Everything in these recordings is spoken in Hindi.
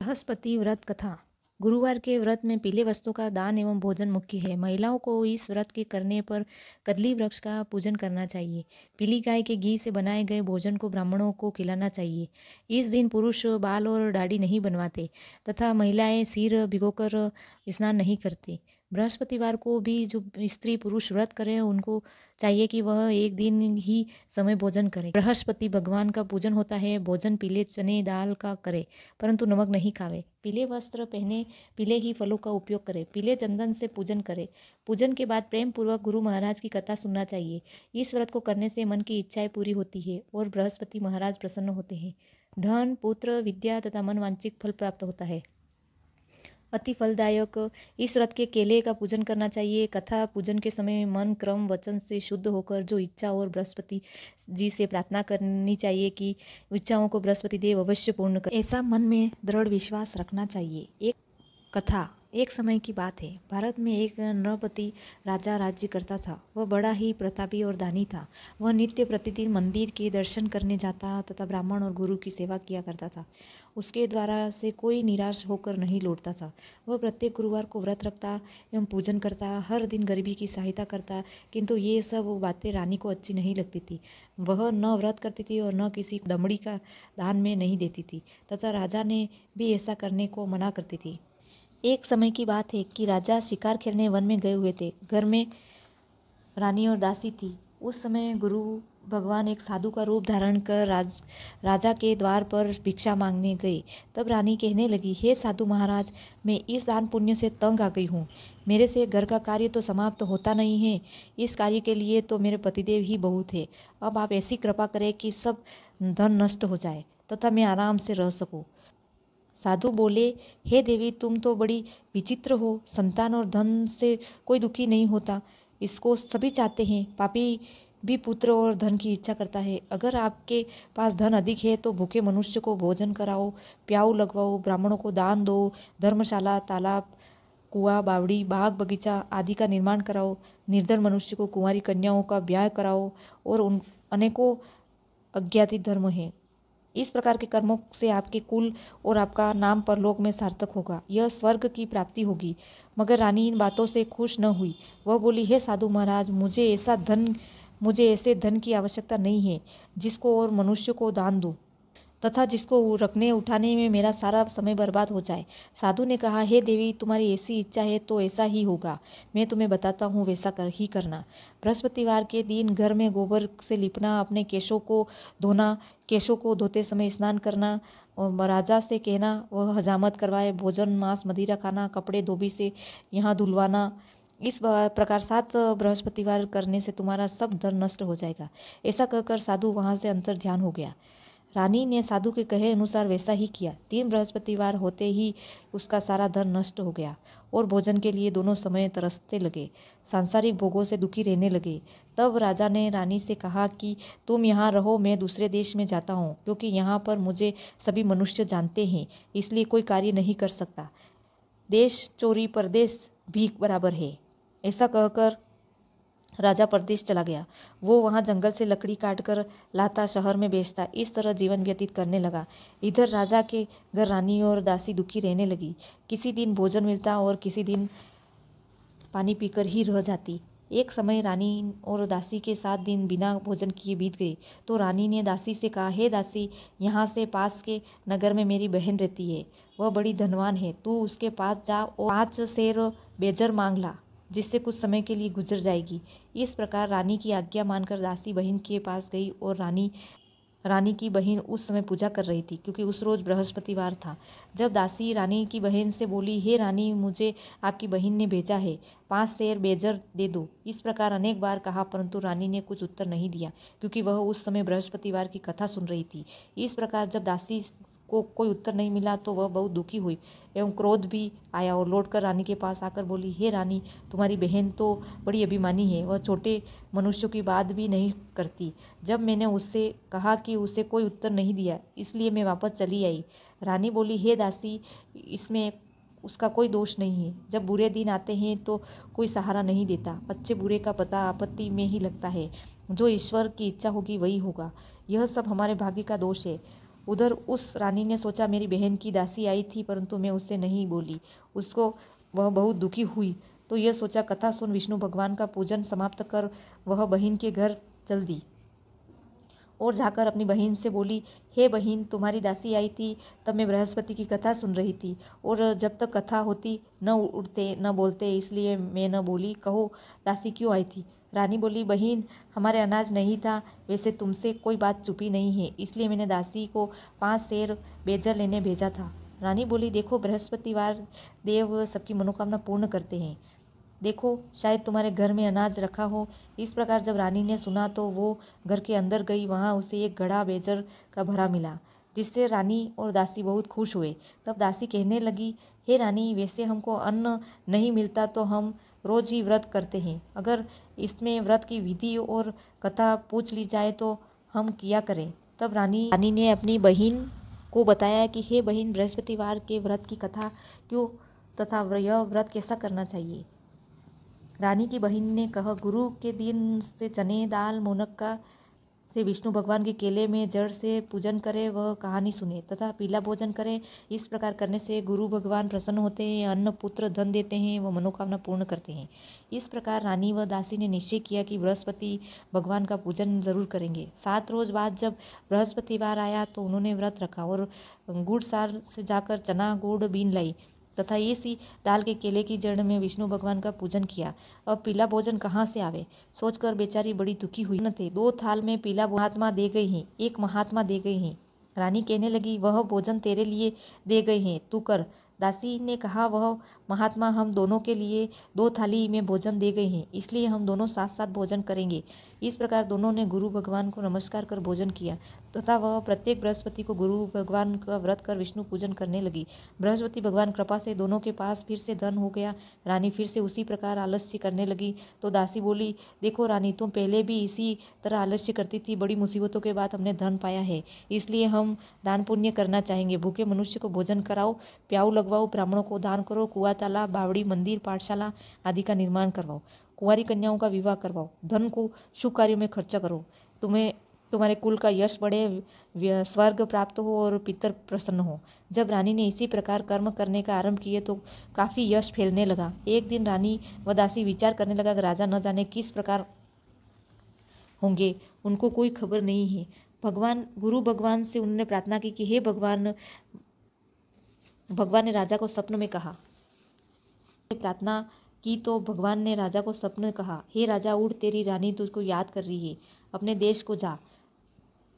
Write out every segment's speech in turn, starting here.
बृहस्पति व्रत कथा। गुरुवार के व्रत में पीले वस्तु का दान एवं भोजन मुख्य है। महिलाओं को इस व्रत के करने पर कदली वृक्ष का पूजन करना चाहिए। पीली गाय के घी से बनाए गए भोजन को ब्राह्मणों को खिलाना चाहिए। इस दिन पुरुष बाल और दाढ़ी नहीं बनवाते तथा महिलाएं सिर भिगोकर स्नान नहीं करती। बृहस्पतिवार को भी जो स्त्री पुरुष व्रत करें उनको चाहिए कि वह एक दिन ही समय भोजन करें। बृहस्पति भगवान का पूजन होता है। भोजन पीले चने दाल का करे परंतु नमक नहीं खावे। पीले वस्त्र पहने, पीले ही फलों का उपयोग करें। पीले चंदन से पूजन करें। पूजन के बाद प्रेम पूर्वक गुरु महाराज की कथा सुनना चाहिए। इस व्रत को करने से मन की इच्छाएं पूरी होती है और बृहस्पति महाराज प्रसन्न होते हैं। धन पुत्र विद्या तथा मन वांछित फल प्राप्त होता है। अति फलदायक इस व्रत के केले का पूजन करना चाहिए। कथा पूजन के समय मन क्रम वचन से शुद्ध होकर जो इच्छा और बृहस्पति जी से प्रार्थना करनी चाहिए कि इच्छाओं को बृहस्पति देव अवश्य पूर्ण कर, ऐसा मन में दृढ़ विश्वास रखना चाहिए। एक कथा। एक समय की बात है। भारत में एक नृपति राजा राज्य करता था। वह बड़ा ही प्रतापी और दानी था। वह नित्य प्रतिदिन मंदिर के दर्शन करने जाता तथा ब्राह्मण और गुरु की सेवा किया करता था। उसके द्वारा से कोई निराश होकर नहीं लौटता था। वह प्रत्येक गुरुवार को व्रत रखता एवं पूजन करता, हर दिन गरीबी की सहायता करता, किंतु ये सब बातें रानी को अच्छी नहीं लगती थी। वह न व्रत करती थी और न किसी दमड़ी का दान में नहीं देती थी तथा राजा ने भी ऐसा करने को मना करती थी। एक समय की बात है कि राजा शिकार खेलने वन में गए हुए थे। घर में रानी और दासी थी। उस समय गुरु भगवान एक साधु का रूप धारण कर राजा के द्वार पर भिक्षा मांगने गए। तब रानी कहने लगी, हे साधु महाराज, मैं इस दान पुण्य से तंग आ गई हूँ। मेरे से घर का कार्य तो समाप्त होता नहीं है। इस कार्य के लिए तो मेरे पतिदेव ही बहुत है। अब आप ऐसी कृपा करें कि सब धन नष्ट हो जाए तथा मैं आराम से रह सकूँ। साधु बोले, हे देवी, तुम तो बड़ी विचित्र हो। संतान और धन से कोई दुखी नहीं होता, इसको सभी चाहते हैं। पापी भी पुत्र और धन की इच्छा करता है। अगर आपके पास धन अधिक है तो भूखे मनुष्य को भोजन कराओ, प्याऊ लगवाओ, ब्राह्मणों को दान दो, धर्मशाला, तालाब, कुआं, बावड़ी, बाग बगीचा आदि का निर्माण कराओ, निर्धन मनुष्य को कुंवारी कन्याओं का ब्याह कराओ और उन अनेकों अज्ञाति धर्म है। इस प्रकार के कर्मों से आपके कुल और आपका नाम परलोक में सार्थक होगा। यह स्वर्ग की प्राप्ति होगी। मगर रानी इन बातों से खुश न हुई। वह बोली, हे साधु महाराज, मुझे ऐसे धन की आवश्यकता नहीं है जिसको और मनुष्य को दान दूं तथा जिसको रखने उठाने में मेरा सारा समय बर्बाद हो जाए। साधु ने कहा, हे देवी, तुम्हारी ऐसी इच्छा है तो ऐसा ही होगा। मैं तुम्हें बताता हूँ, वैसा ही करना। बृहस्पतिवार के दिन घर में गोबर से लिपना, अपने केशों को धोना, केशों को धोते समय स्नान करना, और राजा से कहना वह हजामत करवाए, भोजन मांस मदिरा खाना, कपड़े धोबी से यहाँ धुलवाना। इस प्रकार 7 बृहस्पतिवार करने से तुम्हारा सब धन नष्ट हो जाएगा। ऐसा कहकर साधु वहाँ से अंतर ध्यान हो गया। रानी ने साधु के कहे अनुसार वैसा ही किया। 3 बृहस्पतिवार होते ही उसका सारा धन नष्ट हो गया और भोजन के लिए दोनों समय तरसते लगे, सांसारिक भोगों से दुखी रहने लगे। तब राजा ने रानी से कहा कि तुम यहाँ रहो, मैं दूसरे देश में जाता हूँ, क्योंकि यहाँ पर मुझे सभी मनुष्य जानते हैं, इसलिए कोई कार्य नहीं कर सकता। देश चोरी परदेश भीख बराबर है। ऐसा कहकर राजा परदेश चला गया। वो वहाँ जंगल से लकड़ी काटकर लाता, शहर में बेचता। इस तरह जीवन व्यतीत करने लगा। इधर राजा के घर रानी और दासी दुखी रहने लगी। किसी दिन भोजन मिलता और किसी दिन पानी पीकर ही रह जाती। एक समय रानी और दासी के 7 दिन बिना भोजन किए बीत गए तो रानी ने दासी से कहा, हे दासी, यहाँ से पास के नगर में मेरी बहन रहती है। वह बड़ी धनवान है। तू उसके पास जा और 5 सेर बेजर मांग ला, जिससे कुछ समय के लिए गुजर जाएगी। इस प्रकार रानी की आज्ञा मानकर दासी बहन के पास गई और रानी की बहन उस समय पूजा कर रही थी, क्योंकि उस रोज बृहस्पतिवार था। जब दासी रानी की बहन से बोली, हे रानी, मुझे आपकी बहन ने भेजा है, 5 सेर बेजर दे दो। इस प्रकार अनेक बार कहा, परंतु रानी ने कुछ उत्तर नहीं दिया, क्योंकि वह उस समय बृहस्पतिवार की कथा सुन रही थी। इस प्रकार जब दासी को कोई उत्तर नहीं मिला तो वह बहुत दुखी हुई एवं क्रोध भी आया और लौटकर रानी के पास आकर बोली, हे रानी, तुम्हारी बहन तो बड़ी अभिमानी है। वह छोटे मनुष्यों की बात भी नहीं करती। जब मैंने उससे कहा कि उसे कोई उत्तर नहीं दिया, इसलिए मैं वापस चली आई। रानी बोली, हे दासी, इसमें उसका कोई दोष नहीं है। जब बुरे दिन आते हैं तो कोई सहारा नहीं देता। अच्छे बुरे का पता आपत्ति में ही लगता है। जो ईश्वर की इच्छा होगी वही होगा। यह सब हमारे भाग्य का दोष है। उधर उस रानी ने सोचा मेरी बहन की दासी आई थी परंतु मैं उससे नहीं बोली, उसको वह बहुत दुखी हुई। तो यह सोचा कथा सुन विष्णु भगवान का पूजन समाप्त कर वह बहन के घर चल दी और जाकर अपनी बहन से बोली, हे बहन, तुम्हारी दासी आई थी तब मैं बृहस्पति की कथा सुन रही थी और जब तक कथा होती न उठते न बोलते, इसलिए मैं न बोली। कहो दासी क्यों आई थी? रानी बोली, बहन, हमारे अनाज नहीं था, वैसे तुमसे कोई बात छुपी नहीं है, इसलिए मैंने दासी को 5 सेर बेजर लेने भेजा था। रानी बोली, देखो बृहस्पतिवार देव सबकी मनोकामना पूर्ण करते हैं, देखो शायद तुम्हारे घर में अनाज रखा हो। इस प्रकार जब रानी ने सुना तो वो घर के अंदर गई, वहाँ उसे एक घड़ा बेजर का भरा मिला, जिससे रानी और दासी बहुत खुश हुए। तब दासी कहने लगी, हे रानी, वैसे हमको अन्न नहीं मिलता तो हम रोज ही व्रत करते हैं, अगर इसमें व्रत की विधि और कथा पूछ ली जाए तो हम किया करें। तब रानी ने अपनी बहन को बताया कि हे बहन, बृहस्पतिवार के व्रत की कथा क्यों तथा यह व्रत कैसा करना चाहिए। रानी की बहन ने कहा, गुरु के दिन से चने दाल मुनक्का से विष्णु भगवान के केले में जड़ से पूजन करें, वह कहानी सुने तथा पीला भोजन करें। इस प्रकार करने से गुरु भगवान प्रसन्न होते हैं, अन्न पुत्र धन देते हैं, वह मनोकामना पूर्ण करते हैं। इस प्रकार रानी व दासी ने निश्चय किया कि बृहस्पति भगवान का पूजन जरूर करेंगे। 7 रोज बाद जब बृहस्पतिवार आया तो उन्होंने व्रत रखा और गुड़ सार से जाकर चना गुड़ बीन लाई तथा ये सी दाल के केले की जड़ में विष्णु भगवान का पूजन किया। अब पीला भोजन कहाँ से आवे, सोचकर बेचारी बड़ी दुखी हुई न थे। 2 थाल में पीला महात्मा दे गई हैं, एक महात्मा दे गई हैं। रानी कहने लगी, वह भोजन तेरे लिए दे गए हैं, तू कर। दासी ने कहा, वह महात्मा हम दोनों के लिए 2 थाली में भोजन दे गए हैं, इसलिए हम दोनों साथ साथ भोजन करेंगे। इस प्रकार दोनों ने गुरु भगवान को नमस्कार कर भोजन किया तथा वह प्रत्येक बृहस्पति को गुरु भगवान का व्रत कर विष्णु पूजन करने लगी। बृहस्पति भगवान कृपा से दोनों के पास फिर से धन हो गया। रानी फिर से उसी प्रकार आलस्य करने लगी तो दासी बोली, देखो रानी, तुम पहले भी इसी तरह आलस्य करती थी, बड़ी मुसीबतों के बाद हमने धन पाया है, इसलिए हम दान पुण्य करना चाहेंगे। भूखे मनुष्य को भोजन कराओ, प्याऊ लगवाओ, ब्राह्मणों को दान करो, कुआं तालाब बावड़ी मंदिर पाठशाला आदि का निर्माण करवाओ, कुंवारी कन्याओं का विवाह करवाओ, धन को शुभ कार्यों में खर्चा करो, तुम्हारे कुल का यश बढ़े, स्वर्ग प्राप्त हो और पितर प्रसन्न हो। जब रानी ने इसी प्रकार कर्म करने का आरंभ किए तो काफ़ी यश फैलने लगा। एक दिन रानी व दासी विचार करने लगा कि राजा न जाने किस प्रकार होंगे, उनको कोई खबर नहीं है। गुरु भगवान से उन्होंने प्रार्थना की कि हे भगवान ने राजा को स्वप्न में कहा। प्रार्थना की तो भगवान ने राजा को स्वप्न में कहा, हे राजा, उठ, तेरी रानी तुझको याद कर रही है, अपने देश को जा।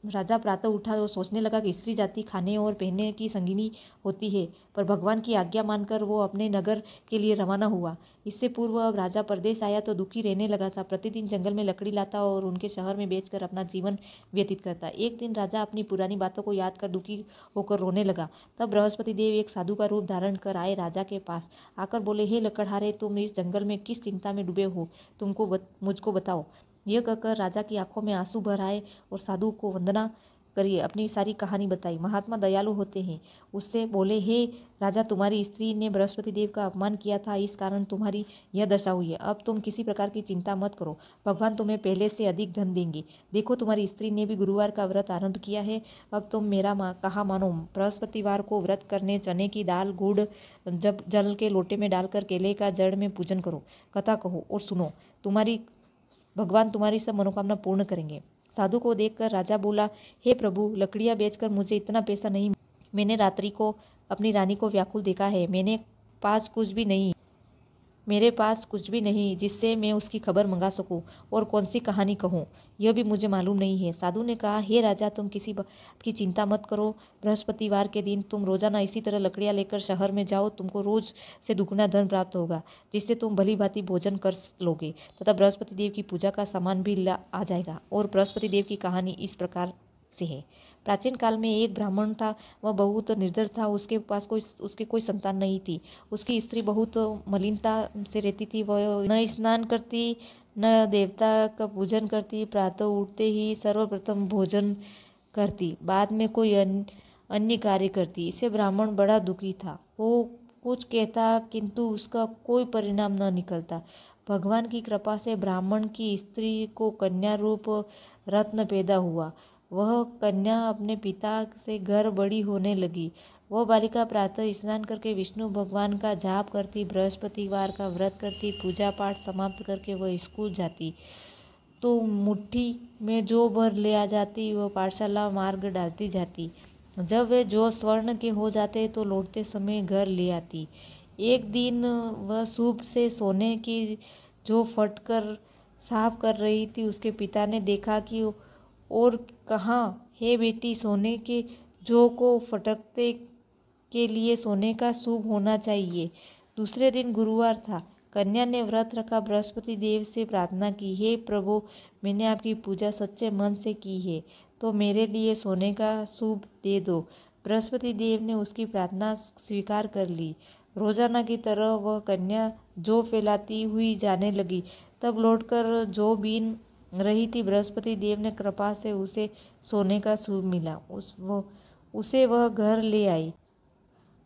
राजा प्रातः उठा और सोचने लगा कि स्त्री जाति खाने और पहनने की संगिनी होती है, पर भगवान की आज्ञा मानकर वो अपने नगर के लिए रवाना हुआ। इससे पूर्व अब राजा परदेश आया तो दुखी रहने लगा था। प्रतिदिन जंगल में लकड़ी लाता और उनके शहर में बेचकर अपना जीवन व्यतीत करता। एक दिन राजा अपनी पुरानी बातों को याद कर दुखी होकर रोने लगा। तब बृहस्पति देव एक साधु का रूप धारण कर आए राजा के पास। आकर बोले, हे लकड़हारे, तुम इस जंगल में किस चिंता में डूबे हो, मुझको बताओ। यह कहकर राजा की आंखों में आंसू भर आए और साधु को वंदना करिए अपनी सारी कहानी बताई। महात्मा दयालु होते हैं। उससे बोले, हे राजा, तुम्हारी स्त्री ने बृहस्पति देव का अपमान किया था, इस कारण तुम्हारी यह दशा हुई है। अब तुम किसी प्रकार की चिंता मत करो, भगवान तुम्हें पहले से अधिक धन देंगे। देखो, तुम्हारी स्त्री ने भी गुरुवार का व्रत आरंभ किया है। अब तुम मेरा कहा मानो, बृहस्पतिवार को व्रत करने चने की दाल गुड़ जब जल के लोटे में डालकर केले का जड़ में पूजन करो, कथा कहो और सुनो, भगवान तुम्हारी सब मनोकामना पूर्ण करेंगे। साधु को देखकर राजा बोला, हे प्रभु, लकड़ियां बेचकर मुझे इतना पैसा नहीं, मैंने रात्रि को अपनी रानी को व्याकुल देखा है, मेरे पास कुछ भी नहीं जिससे मैं उसकी खबर मंगा सकूं और कौन सी कहानी कहूं, यह भी मुझे मालूम नहीं है। साधु ने कहा, हे राजा, तुम किसी बात की चिंता मत करो। बृहस्पतिवार के दिन तुम रोजाना इसी तरह लकड़ियां लेकर शहर में जाओ, तुमको रोज से दुगुना धन प्राप्त होगा, जिससे तुम भली भांति भोजन कर लोगे तथा बृहस्पति देव की पूजा का सामान भी आ जाएगा। और बृहस्पति देव की कहानी इस प्रकार से है। प्राचीन काल में एक ब्राह्मण था, वह बहुत निर्धन था, उसके कोई संतान नहीं थी। उसकी स्त्री बहुत मलिनता से रहती थी, वह न स्नान करती न देवता का पूजन करती, प्रातः उठते ही सर्वप्रथम भोजन करती, बाद में कोई अन्य कार्य करती। इससे ब्राह्मण बड़ा दुखी था। वो कुछ कहता किंतु उसका कोई परिणाम न निकलता। भगवान की कृपा से ब्राह्मण की स्त्री को कन्या रूप रत्न पैदा हुआ। वह कन्या अपने पिता से घर बड़ी होने लगी। वह बालिका प्रातः स्नान करके विष्णु भगवान का जाप करती, बृहस्पतिवार का व्रत करती, पूजा पाठ समाप्त करके वह स्कूल जाती तो मुट्ठी में जो भर ले आ जाती वह पाठशाला मार्ग डालती जाती। जब वे जो स्वर्ण के हो जाते तो लौटते समय घर ले आती। एक दिन वह सूप से सोने की जो फट कर साफ कर रही थी, उसके पिता ने देखा कि और कहा, हे बेटी, सोने के जौ को फटकते के लिए सोने का सूप होना चाहिए। दूसरे दिन गुरुवार था। कन्या ने व्रत रखा, बृहस्पति देव से प्रार्थना की, हे प्रभु, मैंने आपकी पूजा सच्चे मन से की है, तो मेरे लिए सोने का सूप दे दो। बृहस्पति देव ने उसकी प्रार्थना स्वीकार कर ली। रोजाना की तरह वह कन्या जौ फैलाती हुई जाने लगी। तब लौटकर जौ बीन रही थी। बृहस्पति देव ने कृपा से उसे सोने का सूप मिला। उसे वह घर ले आई,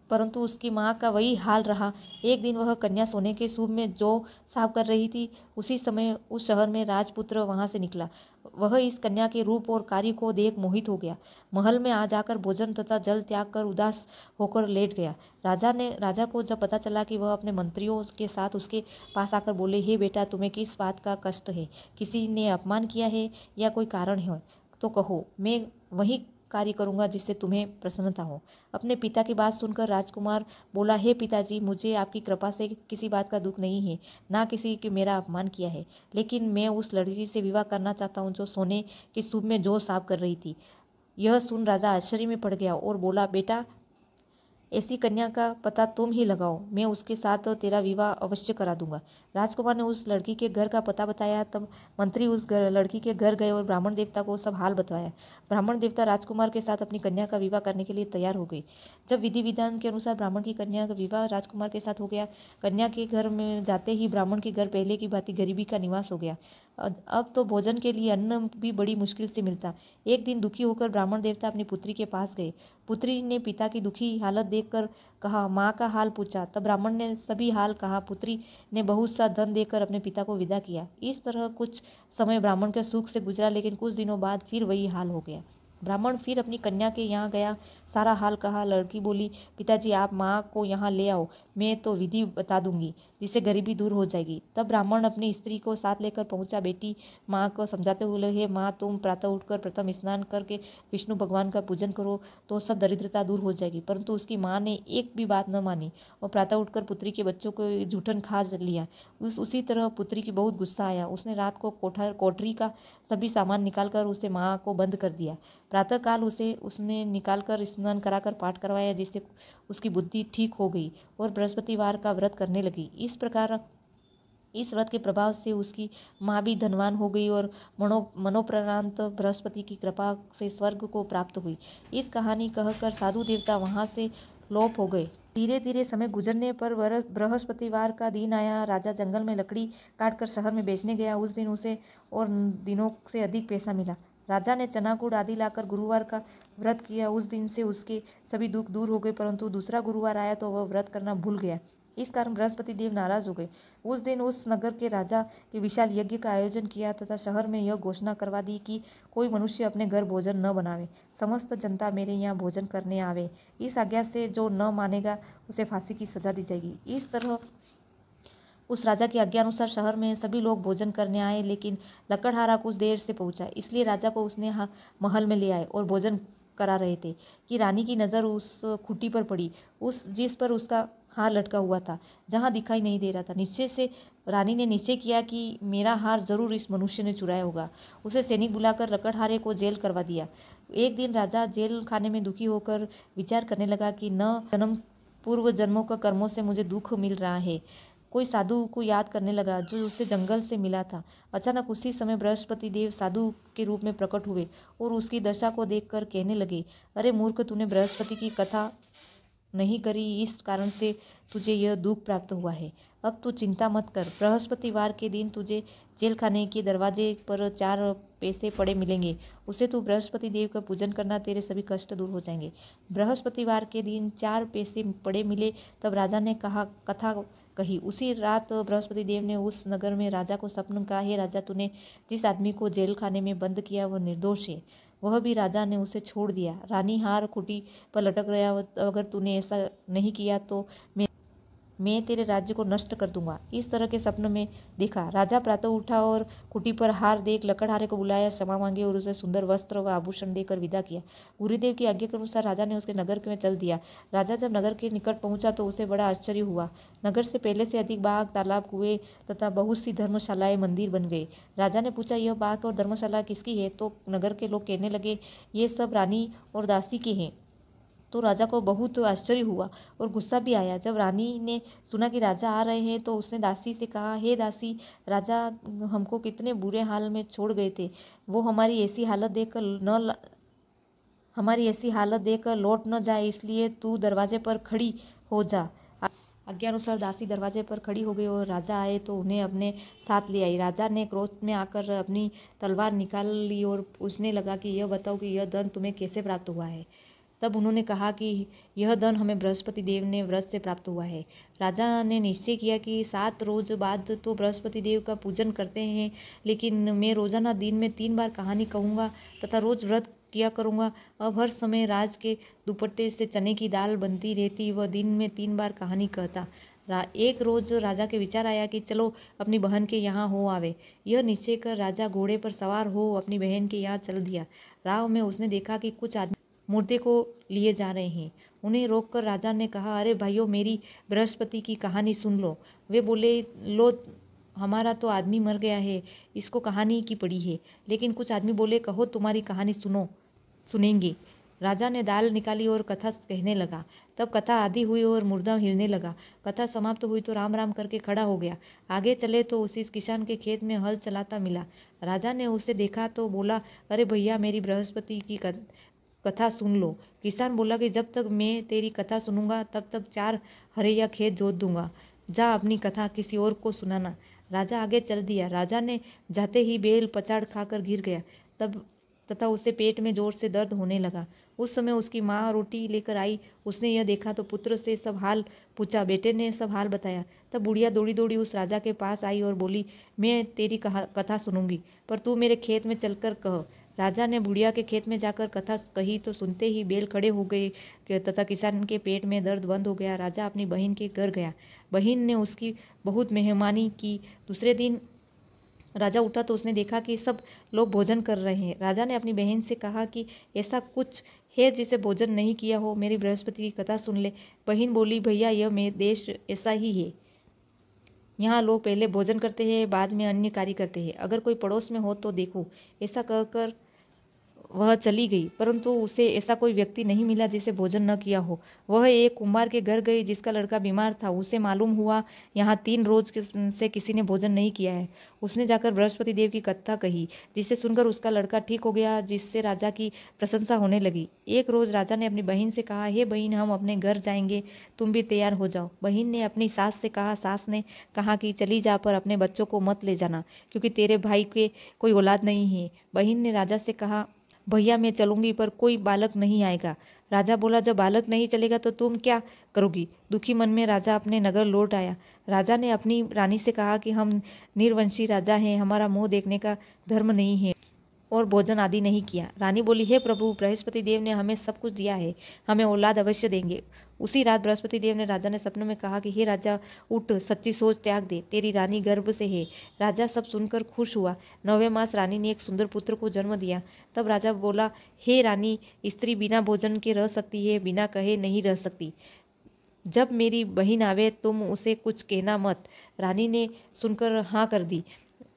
परंतु उसकी माँ का वही हाल रहा। एक दिन वह कन्या सोने के सूप में जौ साफ कर रही थी। उसी समय उस शहर में राजपुत्र वहां से निकला। वह इस कन्या के रूप और कार्य को देख मोहित हो गया। महल में आ जाकर भोजन तथा जल त्याग कर उदास होकर लेट गया। राजा को जब पता चला कि वह अपने मंत्रियों के साथ उसके पास आकर बोले, हे बेटा, तुम्हें किस बात का कष्ट है? किसी ने अपमान किया है या कोई कारण है तो कहो, मैं वही कार्य करूंगा जिससे तुम्हें प्रसन्नता हो। अपने पिता की बात सुनकर राजकुमार बोला, हे पिताजी, मुझे आपकी कृपा से किसी बात का दुख नहीं है, ना किसी के मेरा अपमान किया है, लेकिन मैं उस लड़की से विवाह करना चाहता हूँ जो सोने के सूप में जौ साफ कर रही थी। यह सुन राजा आश्चर्य में पड़ गया और बोला, बेटा, ऐसी कन्या का पता तुम ही लगाओ, मैं उसके साथ तेरा विवाह अवश्य करा दूंगा। राजकुमार ने उस लड़की के घर का पता बताया। तब मंत्री उस लड़की के घर गए और ब्राह्मण देवता को सब हाल बतवाया। ब्राह्मण देवता राजकुमार के साथ अपनी कन्या का विवाह करने के लिए तैयार हो गए। जब विधि विधान के अनुसार ब्राह्मण की कन्या का विवाह राजकुमार के साथ हो गया, कन्या के घर में जाते ही ब्राह्मण के घर पहले की भांति गरीबी का निवास हो गया। अब तो भोजन के लिए अन्न भी बड़ी मुश्किल से मिलता। एक दिन दुखी होकर ब्राह्मण देवता अपनी पुत्री के पास गए। पुत्री ने पिता की दुखी हालत देखकर कहा, माँ का हाल पूछा। तब ब्राह्मण ने सभी हाल कहा। पुत्री ने बहुत सा धन देकर अपने पिता को विदा किया। इस तरह कुछ समय ब्राह्मण के सुख से गुजरा, लेकिन कुछ दिनों बाद फिर वही हाल हो गया। ब्राह्मण फिर अपनी कन्या के यहाँ गया, सारा हाल कहा। लड़की बोली, पिताजी, आप माँ को यहाँ ले आओ, मैं तो विधि बता दूंगी जिससे गरीबी दूर हो जाएगी। तब ब्राह्मण अपनी स्त्री को साथ लेकर पहुंचा। बेटी माँ को समझाते हुए, हे माँ, तुम प्रातः उठकर प्रथम स्नान करके विष्णु भगवान का पूजन करो तो सब दरिद्रता दूर हो जाएगी। परंतु उसकी माँ ने एक भी बात न मानी और प्रातः उठकर पुत्री के बच्चों को जूठन खा लिया। उसी तरह पुत्री की बहुत गुस्सा आया। उसने रात को कोठरी का सभी सामान निकालकर उसे माँ को बंद कर दिया। प्रातःकाल उसने निकालकर स्नान कराकर पाठ करवाया, जिससे उसकी बुद्धि ठीक हो गई और बृहस्पतिवार का व्रत करने लगी। इस प्रकार इस व्रत के प्रभाव से उसकी माँ भी धनवान हो गई और मनोप्रांत बृहस्पति की कृपा से स्वर्ग को प्राप्त हुई। इस कहानी कहकर साधु देवता वहां से लोप हो गए। धीरे धीरे समय गुजरने पर बृहस्पतिवार का दिन आया। राजा जंगल में लकड़ी काटकर शहर में बेचने गया। उस दिन उसे और दिनों से अधिक पैसा मिला। राजा ने चना गुड़ आदि लाकर गुरुवार का व्रत किया। उस दिन से उसके सभी दुख दूर हो गए, परंतु दूसरा गुरुवार आया तो वह व्रत करना भूल गया। इस कारण बृहस्पति देव नाराज हो गए। उस दिन उस नगर के राजा के विशाल यज्ञ का आयोजन किया तथा शहर में यह घोषणा करवा दी कि कोई मनुष्य अपने घर भोजन न बनावे, समस्त जनता मेरे यहाँ भोजन करने आवे। इस आज्ञा से जो न मानेगा उसे फांसी की सजा दी जाएगी। इस तरह उस राजा की आज्ञा अनुसार शहर में सभी लोग भोजन करने आए, लेकिन लकड़हारा कुछ देर से पहुंचा, इसलिए राजा को उसने महल में ले आए और भोजन करा रहे थे कि रानी की नज़र उस खुटी पर पड़ी, उस जिस पर उसका हार लटका हुआ था, जहाँ दिखाई नहीं दे रहा था। निश्चय से रानी ने निश्चय किया कि मेरा हार जरूर इस मनुष्य ने चुराया होगा। उसे सैनिक बुलाकर लकड़हारे को जेल करवा दिया। एक दिन राजा जेल खाने में दुखी होकर विचार करने लगा कि न पूर्व जन्मों का कर्मों से मुझे दुख मिल रहा है। कोई साधु को याद करने लगा जो उससे जंगल से मिला था। अचानक उसी समय बृहस्पति देव साधु के रूप में प्रकट हुए और उसकी दशा को देखकर कहने लगे, अरे मूर्ख, तूने बृहस्पति की कथा नहीं करी, इस कारण से तुझे यह दुख प्राप्त हुआ है। अब तू चिंता मत कर। बृहस्पतिवार के दिन तुझे जेल खाने के दरवाजे पर 4 पैसे पड़े मिलेंगे। उसे तू बृहस्पति देव का पूजन करना, तेरे सभी कष्ट दूर हो जाएंगे। बृहस्पतिवार के दिन 4 पैसे पड़े मिले। तब राजा ने कथा कही। उसी रात बृहस्पति देव ने उस नगर में राजा को स्वप्न कहा, हे राजा, तूने जिस आदमी को जेल खाने में बंद किया वह निर्दोष है। वह भी राजा ने उसे छोड़ दिया। रानी हार खुटी पर लटक रहा, अगर तूने ऐसा नहीं किया तो मैं तेरे राज्य को नष्ट कर दूंगा। इस तरह के सपन में देखा। राजा प्रातः उठा और कुटी पर हार देख लकड़हारे को बुलाया, क्षमा मांगी और उसे सुंदर वस्त्र व आभूषण देकर विदा किया। गुरुदेव की आज्ञा के अनुसार राजा ने उसके नगर में चल दिया। राजा जब नगर के निकट पहुंचा तो उसे बड़ा आश्चर्य हुआ। नगर से पहले से अधिक बाग, तालाब, कुएं तथा बहुत सी धर्मशालाएं, मंदिर बन गए। राजा ने पूछा, यह बाग और धर्मशाला किसकी है? तो नगर के लोग कहने लगे, ये सब रानी और दासी के हैं। तो राजा को बहुत आश्चर्य हुआ और गुस्सा भी आया। जब रानी ने सुना कि राजा आ रहे हैं तो उसने दासी से कहा, हे दासी, राजा हमको कितने बुरे हाल में छोड़ गए थे। वो हमारी ऐसी हालत देखकर लौट न जाए, इसलिए तू दरवाजे पर खड़ी हो जा। आज्ञानुसार दासी दरवाजे पर खड़ी हो गई और राजा आए तो उन्हें अपने साथ ले आई। राजा ने क्रोध में आकर अपनी तलवार निकाल ली और पूछने लगा कि यह बताओ कि यह धन तुम्हें कैसे प्राप्त हुआ है? तब उन्होंने कहा कि यह धन हमें बृहस्पति देव ने व्रत से प्राप्त हुआ है। राजा ने निश्चय किया कि 7 रोज बाद तो बृहस्पति देव का पूजन करते हैं, लेकिन मैं रोजाना दिन में 3 बार कहानी कहूँगा तथा रोज व्रत किया करूँगा। अब हर समय राज के दुपट्टे से चने की दाल बनती रहती, वह दिन में 3 बार कहानी कहता। एक रोज राजा के विचार आया कि चलो अपनी बहन के यहाँ हो आवे। यह निश्चय कर राजा घोड़े पर सवार हो अपनी बहन के यहाँ चल दिया। राह में उसने देखा कि कुछ आदमी मुर्दे को लिए जा रहे हैं। उन्हें रोककर राजा ने कहा, अरे भाइयों, मेरी बृहस्पति की कहानी सुन लो। वे बोले, लो, हमारा तो आदमी मर गया है, इसको कहानी की पड़ी है। लेकिन कुछ आदमी बोले, कहो, तुम्हारी कहानी सुनेंगे। राजा ने दाल निकाली और कथा कहने लगा। तब कथा आधी हुई और मुर्दा हिलने लगा। कथा समाप्त हुई तो राम राम करके खड़ा हो गया। आगे चले तो उसी किसान के खेत में हल चलाता मिला। राजा ने उसे देखा तो बोला, अरे भैया, मेरी बृहस्पति की कथा सुन लो। किसान बोला कि जब तक मैं तेरी कथा सुनूंगा तब तक 4 हरैया खेत जोत दूंगा। जा अपनी कथा किसी और को सुनाना। राजा आगे चल दिया। राजा ने जाते ही बेल पचाड़ खाकर गिर गया तथा उसे पेट में जोर से दर्द होने लगा। उस समय उसकी माँ रोटी लेकर आई। उसने यह देखा तो पुत्र से सब हाल पूछा। बेटे ने सब हाल बताया। तब बुढ़िया दौड़ी दौड़ी उस राजा के पास आई और बोली, मैं तेरी कथा सुनूंगी, पर तू मेरे खेत में चलकर कह। राजा ने बुढ़िया के खेत में जाकर कथा कही तो सुनते ही बैल खड़े हो गए तथा किसान के पेट में दर्द बंद हो गया। राजा अपनी बहन के घर गया। बहन ने उसकी बहुत मेहमानी की। दूसरे दिन राजा उठा तो उसने देखा कि सब लोग भोजन कर रहे हैं। राजा ने अपनी बहन से कहा कि ऐसा कुछ है जिसे भोजन नहीं किया हो, मेरी बृहस्पति की कथा सुन ले। बहन बोली, भैया, यह मेरा देश ऐसा ही है। यहाँ लोग पहले भोजन करते हैं, बाद में अन्य कार्य करते हैं। अगर कोई पड़ोस में हो तो देखो। ऐसा कहकर वह चली गई, परंतु उसे ऐसा कोई व्यक्ति नहीं मिला जिसे भोजन न किया हो। वह एक कुम्हार के घर गई जिसका लड़का बीमार था। उसे मालूम हुआ यहाँ 3 रोज से किसी ने भोजन नहीं किया है। उसने जाकर बृहस्पति देव की कथा कही, जिसे सुनकर उसका लड़का ठीक हो गया, जिससे राजा की प्रशंसा होने लगी। एक रोज राजा ने अपनी बहन से कहा, हे बहन, हम अपने घर जाएंगे, तुम भी तैयार हो जाओ। बहन ने अपनी सास से कहा। सास ने कहा कि चली जा, पर अपने बच्चों को मत ले जाना, क्योंकि तेरे भाई के कोई औलाद नहीं है। बहन ने राजा से कहा, भैया, मैं चलूंगी, पर कोई बालक नहीं आएगा। राजा बोला, जब बालक नहीं चलेगा तो तुम क्या करोगी? दुखी मन में राजा अपने नगर लौट आया। राजा ने अपनी रानी से कहा कि हम निर्वंशी राजा हैं, हमारा मुंह देखने का धर्म नहीं है और भोजन आदि नहीं किया। रानी बोली, हे प्रभु, बृहस्पति देव ने हमें सब कुछ दिया है, हमें औलाद अवश्य देंगे। उसी रात बृहस्पति देव ने राजा ने सपने में कहा कि हे राजा, उठ, सच्ची सोच त्याग दे, तेरी रानी गर्भ से है। राजा सब सुनकर खुश हुआ। 9वें मास रानी ने एक सुंदर पुत्र को जन्म दिया। तब राजा बोला, हे रानी, स्त्री बिना भोजन के रह सकती है, बिना कहे नहीं रह सकती। जब मेरी बहन आवे तुम उसे कुछ कहना मत। रानी ने सुनकर हाँ कर दी।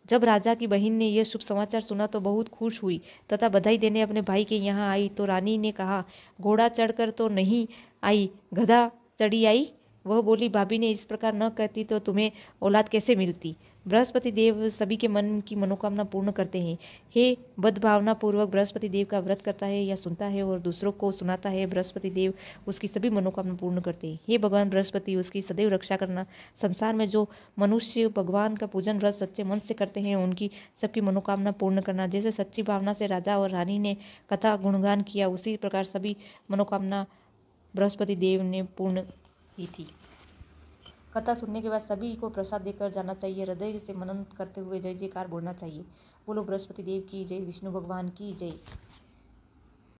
जब राजा की बहन ने यह शुभ समाचार सुना तो बहुत खुश हुई तथा बधाई देने अपने भाई के यहाँ आई। तो रानी ने कहा, घोड़ा चढ़कर तो नहीं आई, गधा चढ़ी आई? वह बोली, भाभी ने इस प्रकार न कहती तो तुम्हें औलाद कैसे मिलती? बृहस्पति देव सभी के मन की मनोकामना पूर्ण करते हैं। हे बद्भावना पूर्वक बृहस्पति देव का व्रत करता है या सुनता है और दूसरों को सुनाता है, बृहस्पति देव उसकी सभी मनोकामना पूर्ण करते हैं। हे भगवान बृहस्पति, उसकी सदैव रक्षा करना। संसार में जो मनुष्य भगवान का पूजन व्रत सच्चे मन से करते हैं, उनकी सबकी मनोकामना पूर्ण करना। जैसे सच्ची भावना से राजा और रानी ने कथा गुणगान किया, उसी प्रकार सभी मनोकामना बृहस्पति देव ने पूर्ण की थी। कथा सुनने के बाद सभी को प्रसाद देकर जाना चाहिए। हृदय से मनन करते हुए जय जयकार बोलना चाहिए। बोलो बृहस्पति देव की जय, विष्णु भगवान की जय।